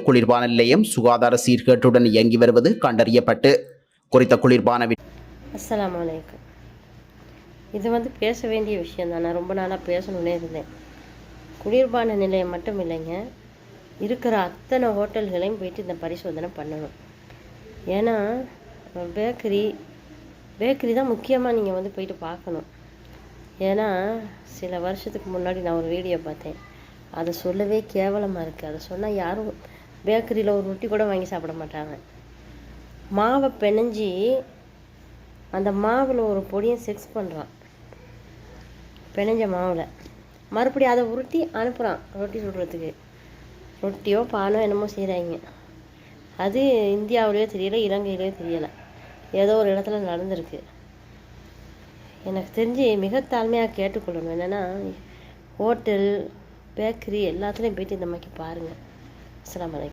குளிர்பான நிலையம் சுகாதார சீர்கேட்டுடன் இயங்கி வருவது கண்டறியப்பட்டு குறித்த குளிர்பான அஸ்ஸலாமு அலைக்கும். இது பேச வேண்டிய விஷயம் தான். நான் ரொம்ப நாளாக பேசணுன்னே இருந்தேன். குளிர்பான நிலையம் மட்டும் இல்லைங்க, இருக்கிற அத்தனை ஹோட்டல்களையும் போயிட்டு இந்த பரிசோதனை பண்ணணும். ஏன்னா பேக்கரி தான் முக்கியமாக நீங்கள் போயிட்டு பார்க்கணும். ஏன்னா சில வருஷத்துக்கு முன்னாடி நான் ஒரு வீடியோ பார்த்தேன். அதை சொல்லவே கேவலமாக இருக்குது. அதை சொன்னால் யாரும் பேக்கரியில் ஒரு ரொட்டி கூட வாங்கி சாப்பிட மாட்டாங்க. மாவை பிணைஞ்சி அந்த மாவில் ஒரு பொடியை செக்ஸ் பண்ணுறான். பிணைஞ்ச மாவில் மறுபடியும் அதை உருட்டி அனுப்புகிறான் ரொட்டி சுடுறதுக்கு. ரொட்டியோ பானோ என்னமோ செய்கிறாங்க. அது இந்தியாவிலேயோ தெரியலை, இலங்கையிலேயோ தெரியலை, ஏதோ ஒரு இடத்துல நடந்திருக்கு. எனக்கு தெரிஞ்சு மிக தாழ்மையாக கேட்டுக்கொள்ளணும். என்னென்னா ஹோட்டல் பேக்கரி எல்லாத்துலேயும் போயிட்டு இந்த மாதிரி பாருங்கள். அஸ்ஸலாமு அலைக்கும்.